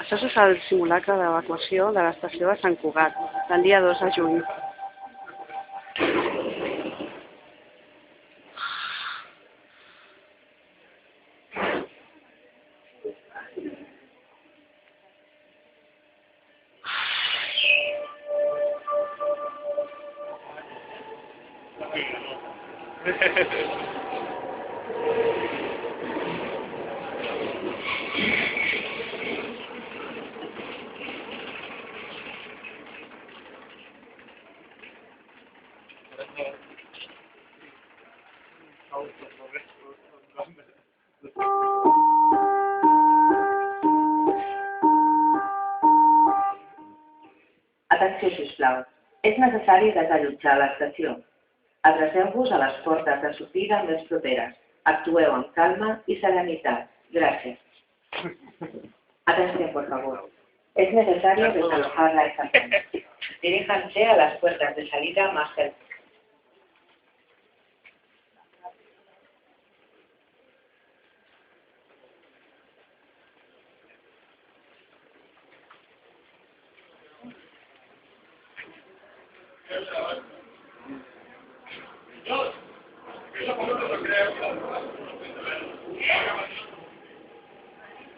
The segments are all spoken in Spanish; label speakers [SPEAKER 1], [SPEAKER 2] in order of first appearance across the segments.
[SPEAKER 1] Això és el simulacre d'evacuació de l'estació de Sant Cugat, del dia 2 de juny.
[SPEAKER 2] Atenció, sisplau. És necessari desallotjar l'estació. Adreceu-vos a les portes de sortida més properes. Actueu amb calma y serenitat. Gracias. Atención, por favor. Es necesario desalojar la estación. Diríjanse a las puertas de salida más cercanas.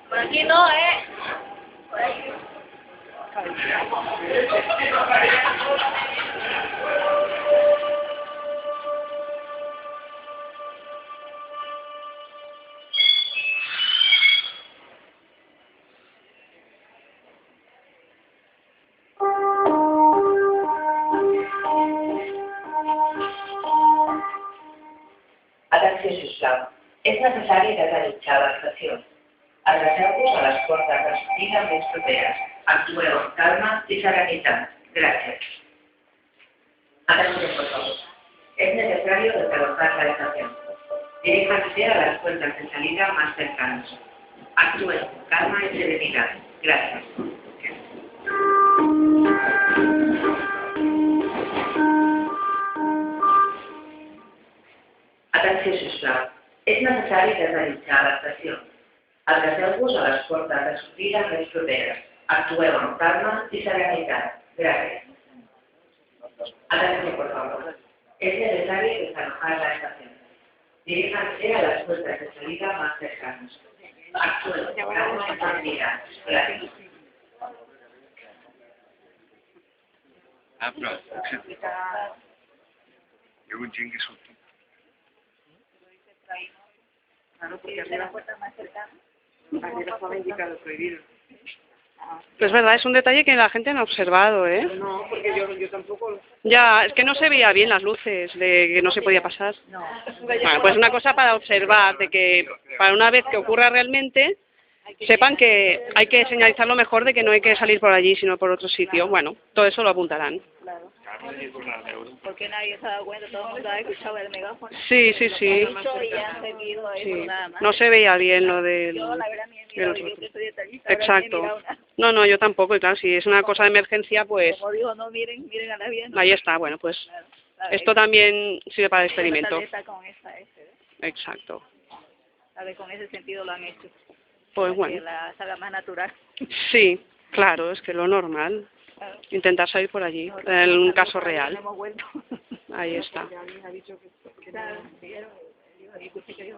[SPEAKER 3] Por aquí no, Por aquí.
[SPEAKER 2] Atenció, sisplau. És necessari desallotjar l'estació. Adreceu-vos a les portes de sortida més properes. Actueu amb calma y serenitat. Gracias. Atención, por favor. Es necesario desalojar la estación. Diríjanse a las puertas de salida más cercanas. Actúen con calma y serenidad. Gracias. Atenció, sisplau. És necessari desallotjar l'estació. Adreceu-vos a les portes de sortida més properes. Actueu amb calma y serenitat. Gracias. Atención, por favor. Es necesario desalojar la estación. Diríjanse a las puertas de salida más cercanas. Actúen con calma y serenidad. Gracias.
[SPEAKER 4] Però yo entiendo que son
[SPEAKER 1] Claro, porque
[SPEAKER 3] ¿De la puerta más cercana?
[SPEAKER 1] arriba estaba indicado prohibido. Pues verdad, es un detalle que la gente no ha observado, ¿eh?
[SPEAKER 5] No, porque yo tampoco...
[SPEAKER 1] Ya, es que no se veía bien las luces, de que no se podía pasar.
[SPEAKER 3] No.
[SPEAKER 1] Bueno, pues una cosa para observar, de que para una vez que ocurra realmente, sepan que hay que señalizarlo mejor, de que no hay que salir por allí, sino por otro sitio. Bueno, todo eso lo apuntarán.
[SPEAKER 3] Claro. Porque nadie se ha dado cuenta, todo el mundo ha escuchado el megáfono.
[SPEAKER 1] Sí, sí, sí.
[SPEAKER 3] Y ya han seguido eso,
[SPEAKER 1] Sí.
[SPEAKER 3] nada más.
[SPEAKER 1] No se veía bien lo del...
[SPEAKER 3] Yo la verdad ni he mirado,
[SPEAKER 1] del-
[SPEAKER 3] yo que soy detallista, la verdad, ni he
[SPEAKER 1] Exacto.
[SPEAKER 3] mirado nada.
[SPEAKER 1] No, yo tampoco, y claro, si es una cosa de emergencia, pues
[SPEAKER 3] Como digo, no miren, miren a la bien.
[SPEAKER 1] ahí está, bueno, pues
[SPEAKER 3] Claro, claro,
[SPEAKER 1] esto también sirve para el experimento.
[SPEAKER 3] Tal vez está con esa,
[SPEAKER 1] Exacto.
[SPEAKER 3] tal vez con ese sentido lo han hecho.
[SPEAKER 1] Pues
[SPEAKER 3] Que
[SPEAKER 1] bueno,
[SPEAKER 3] la salga más natural.
[SPEAKER 1] sí, claro, es que lo normal,
[SPEAKER 3] Claro.
[SPEAKER 1] intentar salir por allí, en un caso
[SPEAKER 3] No
[SPEAKER 1] real.
[SPEAKER 3] hemos vuelto.
[SPEAKER 1] Ahí está.
[SPEAKER 3] Claro, sí, yo escuché que yo